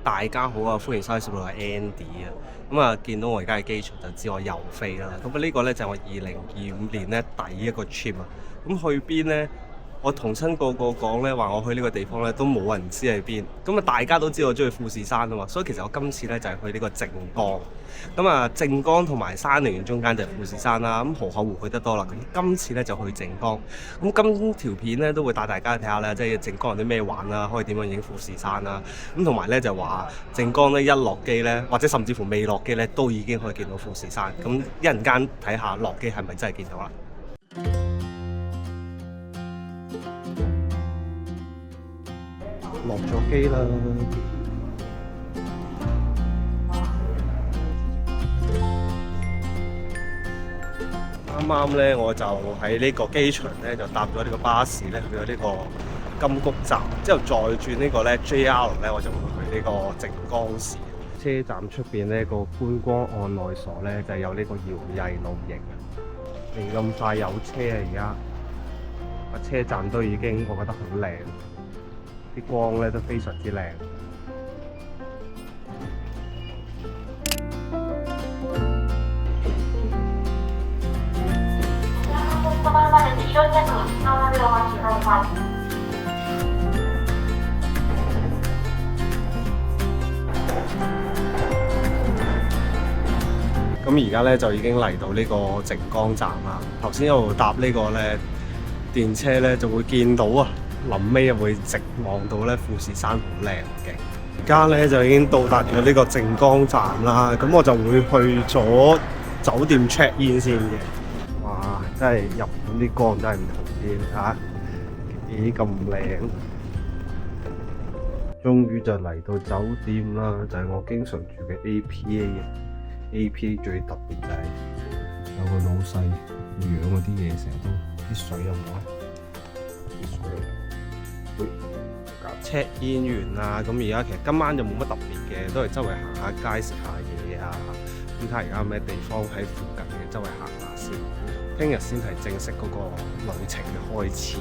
大家好啊，歡迎收睇《攝錄》係 Andy 啊。咁啊，見到我而家喺機場就知我又飛啦。咁呢個呢，就係我2025年呢第一個 trip 啊。咁去邊呢？我同親個講呢，話我去呢個地方呢，都冇人知係邊。咁啊，大家都知我中意富士山啊嘛，所以其實我今次呢，就係去呢個靜岡。咁啊，靜岡同埋山梨縣中間就係富士山啦。咁河口湖去得多啦，咁今次呢，就去靜岡。咁今條片呢，都會帶大家睇下咧，即係靜岡有啲咩玩啦，可以點樣影富士山啦。咁同埋呢，就話靜岡呢，一落機呢，或者甚至乎未落機呢，都已經可以見到富士山。咁一陣間睇下落機係咪真係見到啦？落咗機啦！啱啱咧，我就喺呢個機場咧，就搭咗呢個巴士咧，去咗呢個金谷站，之後再轉呢個咧 JR 咧，我就會去呢個靜岡市。車站出邊呢個觀光案內所咧，就有呢個搖曳露營啊！未咁快有車啊！而家個車站都已經，我覺得好靚。啲光咧都非常之靚。咁而家咧就已經嚟到呢個靜岡站啦。頭先一路搭呢個咧電車咧，就會見到啊。臨尾又會直望到咧富士山好靚嘅。而家咧就已經到達咗呢個靜岡站啦，咁我就會去咗酒店 check in 先嘅。哇！真係日本啲光真係唔同啲嚇，幾咁靚。終於就嚟到酒店啦，就係我經常住嘅 APA 嘅。APA 最特別就係有個老細養嗰啲嘢，成日都啲水有冇啊？啲水。check in 完啦，咁而家其實今晚就冇乜特別嘅，都係周圍行下街食下嘢啊。咁睇下而家有咩地方喺附近嘅周圍行下先。聽日先係正式嗰個旅程嘅開始。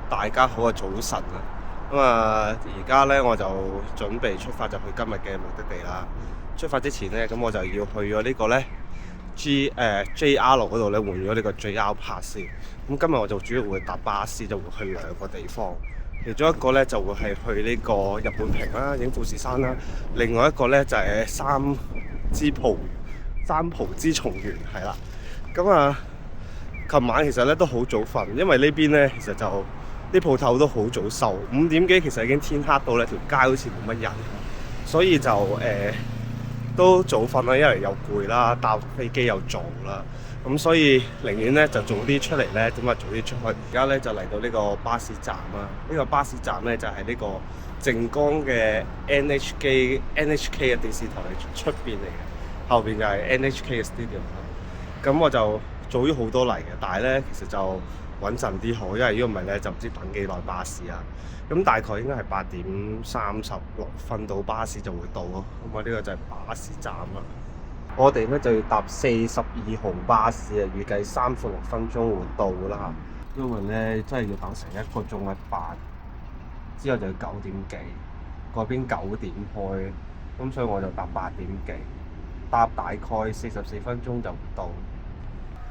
大家好啊，早晨啊！咁啊，而家咧我就準備出發，就去今日嘅目的地啦。出發之前咧，咁我就要去咗呢個咧 JR 嗰度咧換咗呢個 JR Pass 先。咁今日我就主要會搭巴士，就會去兩個地方。其中一個咧就會係去呢個日本平啦，影富士山啦。另外一個咧就係三浦之松原係啦。咁啊，琴晚其實咧都好早瞓，因為呢邊咧其實就啲鋪頭都好早收，5點幾其實已經天黑到咧，條街好似冇乜人，所以就都早瞓啦，一嚟又攰啦，搭飛機又早啦，咁所以寧願咧就早啲出嚟咧，咁啊早啲出去。而家咧就嚟到呢個巴士站啦，呢個巴士站咧就係呢個靜岡嘅 NHK 嘅電視台出邊嚟嘅，後邊就係 NHK 嘅 studio 啦。咁我就早咗好多嚟嘅，但係咧其實就穩陣啲好，因為如果唔係咧就唔知等幾耐巴士啊。咁大概應該係8:36到巴士就會到咯。咁啊呢個就係巴士站啦。我哋咧就要搭42號巴士啊，預計3分6分鐘會到啦。因為咧真係要等成1個鐘一班，之後就要9點幾，嗰邊9點開，咁所以我就搭8點幾，搭大概44分鐘就到。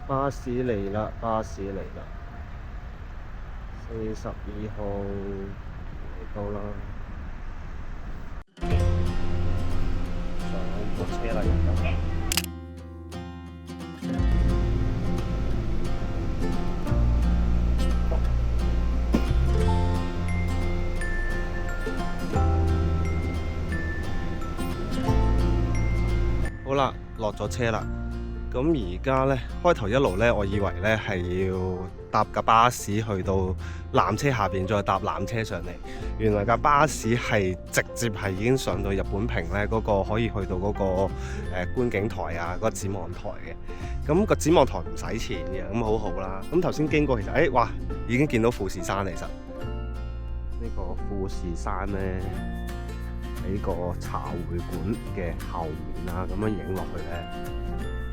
巴士嚟啦，巴士嚟啦，42號嚟到啦，上咗車啦而家。好啦，落咗車啦。咁而家呢，開頭一路呢，我以為呢係要搭架巴士去到纜車下邊，再搭纜車上嚟。原來架巴士係直接係已經上到日本平呢嗰個可以去到嗰個觀景台啊，嗰個展望台嘅。咁個展望台唔使錢嘅，咁好好啦。咁頭先經過其實，哇，已經見到富士山。其實呢個富士山呢，喺個茶會館嘅後面啊，咁樣影落去呢，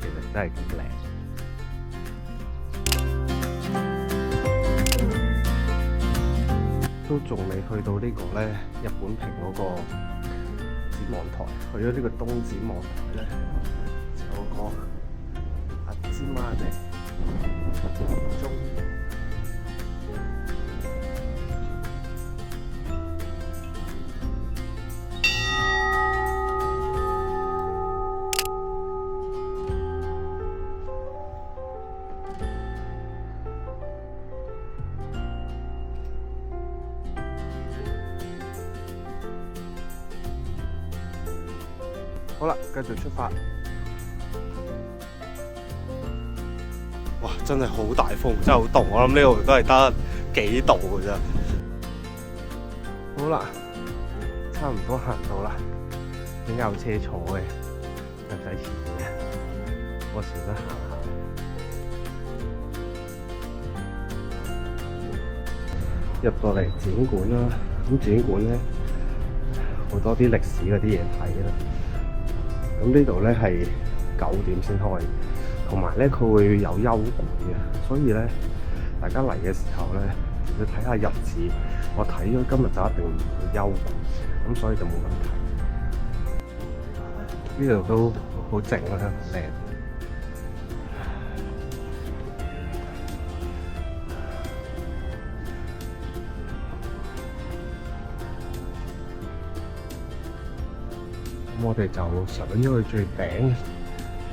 其實真係幾靚。都仲未去到呢個咧日本屏嗰個展望台，去咗呢個東展望台咧，有個阿芝麻嘅鐘。好啦，繼續出發。哇！真係好大風，真係好凍。我諗呢度都係得幾度嘅啫。好啦，差唔多行到啦。點解有車坐嘅？唔使錢嘅，我試得行下。入到嚟展館啦，咁展館咧好多啲歷史嗰啲嘢睇啦。咁呢度咧係9點先開，同埋咧佢會有休館嘅，所以咧大家嚟嘅時候咧要睇下日子。我睇咗今日就一定唔會休嘅，咁所以就冇問題。呢度都好靜啦，好靚。咁我哋就上咗去最頂，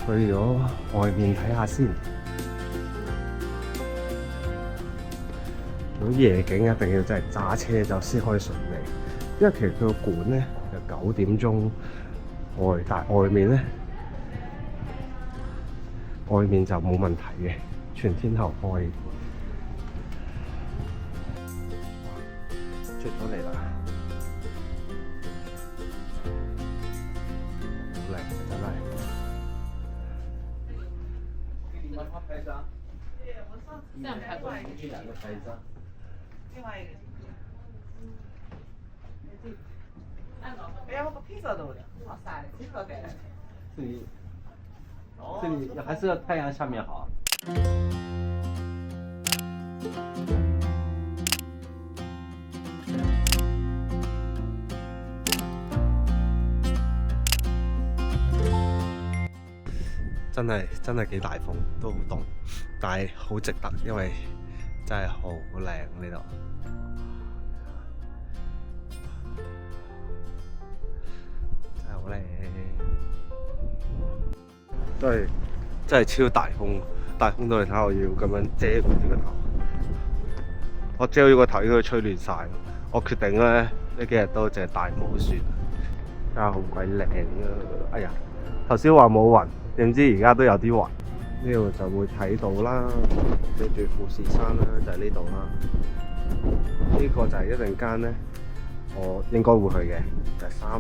去咗外面睇下先。如果夜景一定要真係揸車就先可以順利，因為其實佢個館咧就9點鐘開，但係外面就冇問題嘅，全天候開。出咗嚟啦！这样拍过来。哎呀，我披萨都的，好晒的，披萨带来的。这里还是太阳下面好。真係幾大風，都好凍，但係好值得，因為真係好靚呢度。真係好靚，真係超大風，大風到你睇下，我要咁樣遮住個頭，我遮住個頭應該吹亂晒。我決定咧呢幾日都淨係戴帽算，真係好鬼靚啊！哎呀，頭先話冇雲。點知而家都有啲雲，呢度就會睇到啦，跟住富士山啦，就係呢度啦。呢個就係一陣間咧，我應該會去嘅，就係三號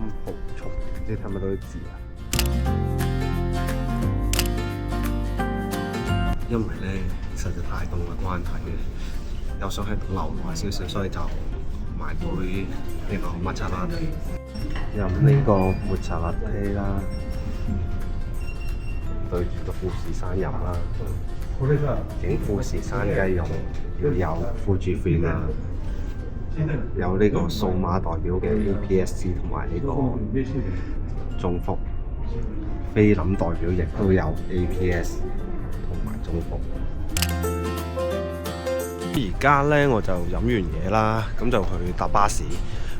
松，唔知睇唔睇到啲字啊？因為咧實在太凍嘅關係嘅，又想喺度留耐少少，所以就買杯呢個抹茶拿鐵，飲呢個抹茶拿鐵啦。對住個富士山飲啦，影富士山嘅用要有富士 film 啦，有呢個數碼代表嘅 APS-C 同埋呢個中幅，菲林代表亦都有 APS 同埋中幅。而家咧我就飲完嘢啦，咁就去搭巴士，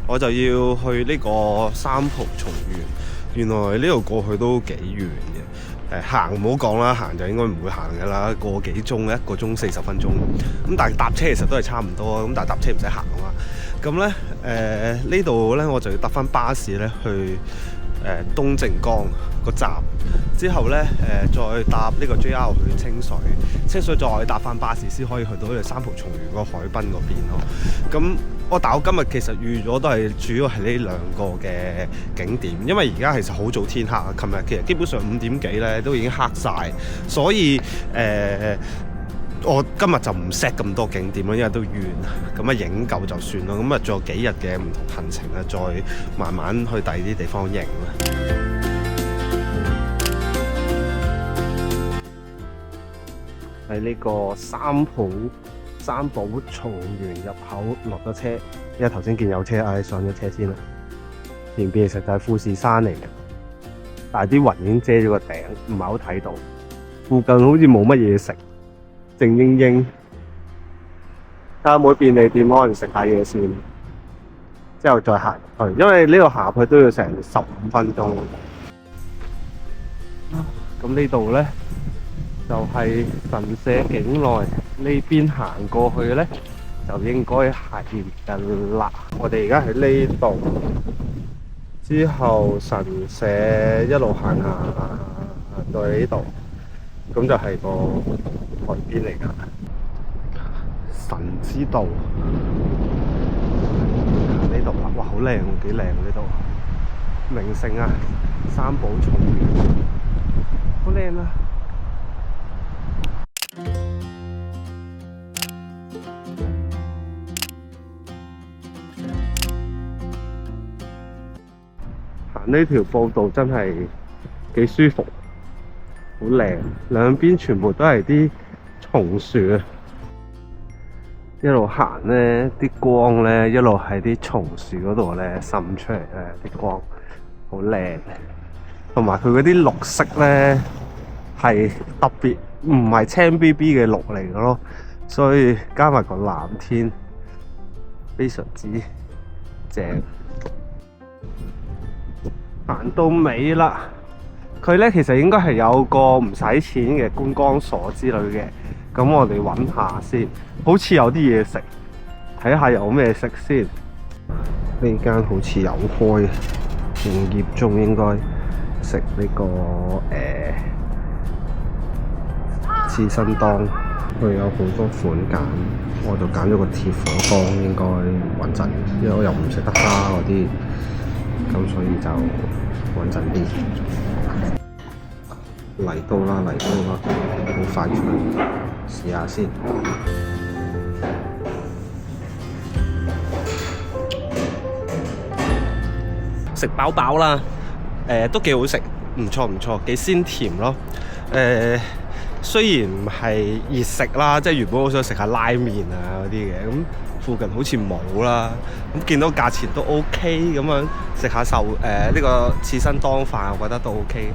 我就要去呢個三浦松原。原來呢度過去都幾遠嘅。行唔好講啦，行就應該唔會行嘅啦，個幾鐘，1個鐘40分鐘。咁但係搭車其實都係差唔多，咁但係搭車唔使行啊嘛。咁咧呢度咧我就要搭翻巴士咧去東正江個站，之後咧再搭呢個 JR 去清水，清水再搭翻巴士先可以去到呢個三浦松原個海濱嗰邊咯。咁但我今日其實預咗都係主要係呢兩個嘅景點，因為而家其實好早天黑啊。琴日其實基本上5點幾咧都已經黑晒，所以我今日就唔 set 咁多景點啦，因為都遠，咁啊影夠就算啦。咁啊仲有幾日嘅唔同行程啊，再慢慢去第二啲地方影啦。喺呢個三寶松園入口落咗車，因為頭先見有車，上咗車先啦。前邊其實就係富士山嚟嘅，但係啲雲已經遮咗個頂，唔係好睇到。附近好似冇乜嘢食，靜英英。睇下有冇便利店可能食下嘢先，之後再行去，因為呢度行去都要成15分鐘。咁呢度咧就係神社境內，呢邊行過去咧就應該係㗎啦。我哋而家喺呢度，之後神社一路行到嚟呢度，咁就係個海邊嚟㗎。神之道呢度啊，哇，好靚喎，幾靚喎呢度，名勝啊，三寶松園，好靚啊！行呢條步道真係幾舒服，好靚，兩邊全部都係啲松樹啊！一路行咧，啲光咧一路喺啲松樹嗰度咧滲出嚟咧，啲光好靚，同埋佢嗰啲綠色咧係特別唔係青 BB 嘅綠嚟嘅咯，所以加埋個藍天，非常之正。行到尾啦，佢咧其實應該係有個唔使錢嘅觀光所之類嘅。咁我哋揾下先，好似有啲嘢食，睇下有咩食先。呢間好似有開，營業中，應該食呢個刺身檔。佢有好多款揀，我就揀咗個鐵火檔，應該穩陣，因為我又唔食得蝦嗰啲，咁所以就穩陣啲。嚟到啦，好快脆，試下先。食飽飽啦，都幾好食，唔錯，幾鮮甜咯。雖然唔係熱食啦，即係原本好想食下拉麵啊嗰啲嘅，咁附近好似冇啦。咁見到價錢都 OK， 咁樣食下呢個刺身當飯，我覺得都 OK。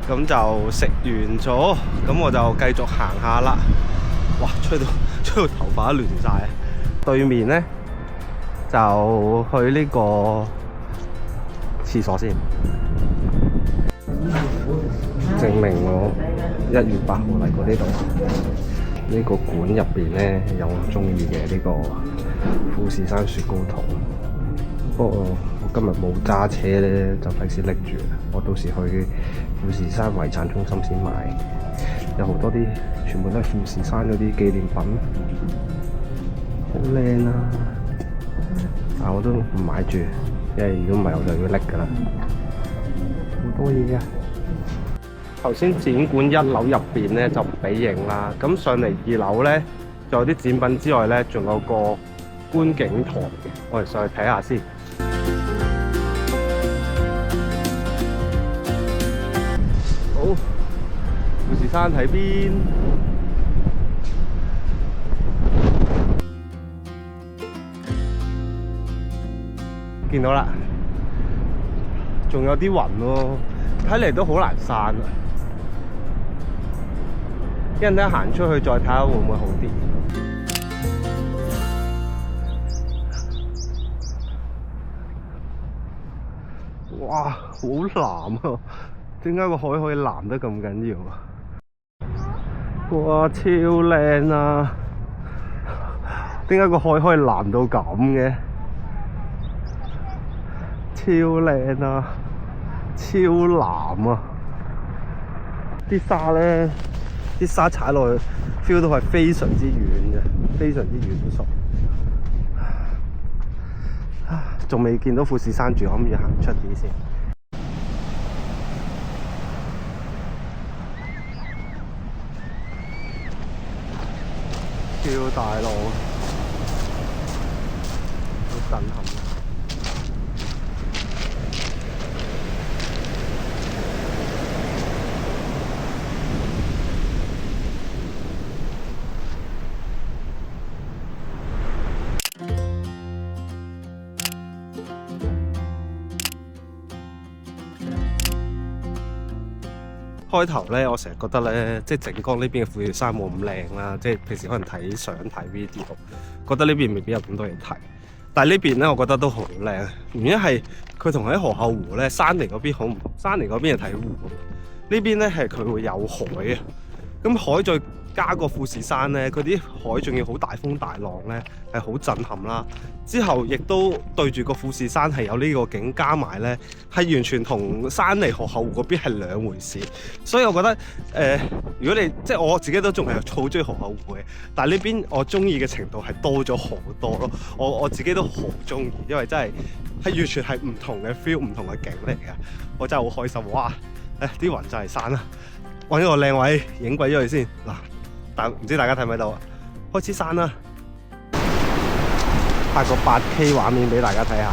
咁就食完咗，咁我就繼續行下啦。哇，吹到頭髮都亂晒。對面呢，就去呢個廁所先，證明我1月8號嚟過呢度。呢個館入邊呢，有我中意嘅呢個富士山雪糕筒。不過我今日冇揸車咧，就費事拎住。我到時去富士山遺產中心先買。有好多啲，全部都係富士山嗰啲紀念品，好靚啊！但我都唔買住，因為如果唔係我就要拎㗎啦。好多嘢啊！頭先展館1樓入邊咧就唔俾影啦，咁上嚟2樓咧，仲有啲展品之外咧，仲有個觀景台嘅，我哋上去睇下先。好，富士山喺邊？見到啦，仲有啲雲喎，睇嚟都好難散啊！一陣間行出去再睇下會唔會好啲。哇，好藍啊！點解個海可以藍得咁緊要啊？哇，超靚啊！點解個海可以藍到咁嘅？超靚啊！超藍啊！啲沙咧，啲沙踩落去 feel 到係非常之軟嘅，非常之軟熟。仲未見到富士山住，可唔可以行出啲先？超大浪，好震撼。開頭咧，我成日覺得咧，即係靜岡呢邊嘅富士山冇咁靚啦，即係平時可能睇相睇 video，覺得呢邊未必有咁多嘢睇。但係呢邊咧，我覺得都好靚，原因係佢同喺河口湖咧，山梨嗰邊好唔同。山梨嗰邊係睇湖，呢邊咧係佢會有海嘅。咁海再加個富士山咧，佢啲海仲要好大風大浪咧，係好震撼啦。之後亦都對住個富士山係有呢個景，加埋咧係完全同山梨河口湖嗰邊係兩回事。所以我覺得如果你即係我自己都仲係好中意河口湖嘅，但係呢邊我中意嘅程度係多咗好多咯。我自己都好中意，因為真係完全係唔同嘅 feel， 唔同嘅景嚟嘅。我真係好開心，哇！啲雲就係山啦，揾一個靚位影鬼咗佢先嗱。但唔知大家睇唔睇到啊？開始山啦，拍個 8K 畫面俾大家睇下。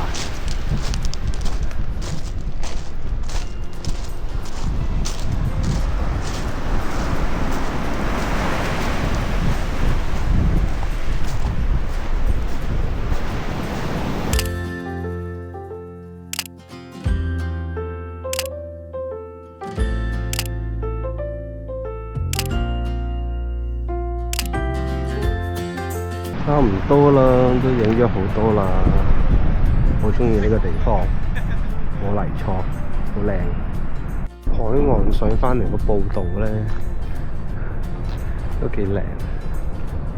差唔多啦，都影咗好多啦，好中意呢個地方，冇嚟錯，好靚。海岸上翻嚟個步道咧，都幾靚。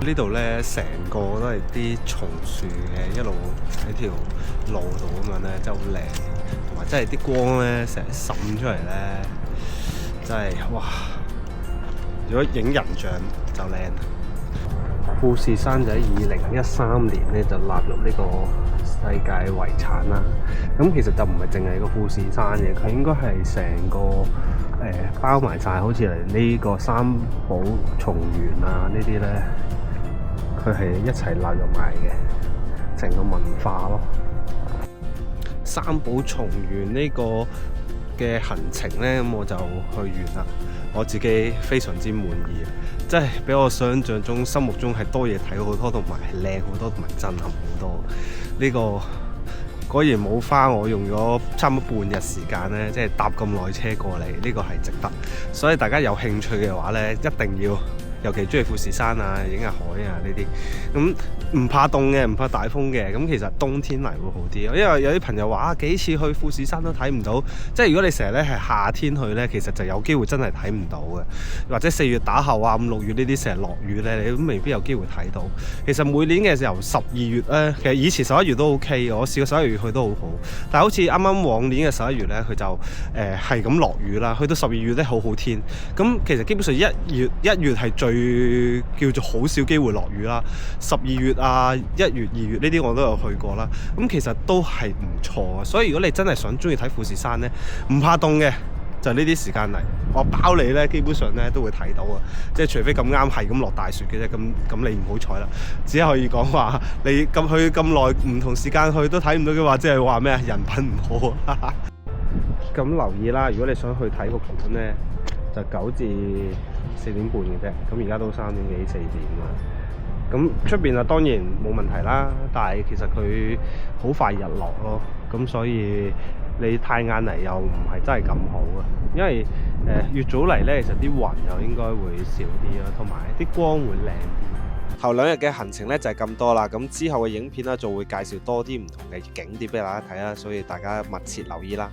呢度咧成個都係啲松樹嘅，一路喺條路度咁樣咧，真係好靚。同埋真係啲光咧成日滲出嚟咧，真係哇！如果影人像就靚。富士山就喺2013年咧就納入呢個世界遺產啦。咁其實就唔係淨係個富士山嘅，佢應該係成個包埋晒，好似嚟呢個三寶松原啊呢啲咧，佢係一齊納入埋嘅，成個文化咯。三寶松原呢個嘅行程咧，咁我就去完啦。我自己非常之滿意，真係比我想象中、心目中係多嘢睇好多，同埋係靚好多，同埋震撼好多。呢個果然冇花我用咗差唔多半日時間咧，即係搭咁耐車過嚟，呢個係值得。所以大家有興趣嘅話咧，一定要，尤其中意富士山啊、影下海啊呢啲，咁唔怕凍嘅，唔怕大風嘅，咁其實冬天嚟會好啲。因為有啲朋友話啊，幾次去富士山都睇唔到，即係如果你成日咧係夏天去咧，其實就有機會真係睇唔到嘅。或者4月打後啊、5、6月呢啲成日落雨咧，你都未必有機會睇到。其實每年嘅時候12月咧，其實以前11月都 OK 嘅，我試過11月去都好好。但係好似啱啱往年嘅11月咧，佢就係咁落雨啦。去到12月咧好好天，咁其實基本上1月係最叫做好少機會落雨啦。12月啊、1月、2月呢啲我都有去過啦。咁其實都係唔錯啊。所以如果你真係想中意睇富士山咧，唔怕凍嘅，就呢啲時間嚟，我包你咧，基本上咧都會睇到啊。即係除非咁啱係咁落大雪嘅啫，咁你唔好彩啦。只可以講話你咁去咁耐唔同時間去都睇唔到嘅話，即係話咩啊？人品唔好啊。咁留意啦，如果你想去睇個館咧，就9至4點半嘅啫。咁而家都3點幾4點啦。咁出邊啊當然冇問題啦，但係其實佢好快日落咯。咁所以你太晏嚟又唔係真係咁好啊。因為越早嚟咧，其實啲雲又應該會少啲啦，同埋啲光會靚啲。頭2日嘅行程咧就係咁多啦。咁之後嘅影片咧就會介紹多啲唔同嘅景點俾大家睇啦，所以大家密切留意啦。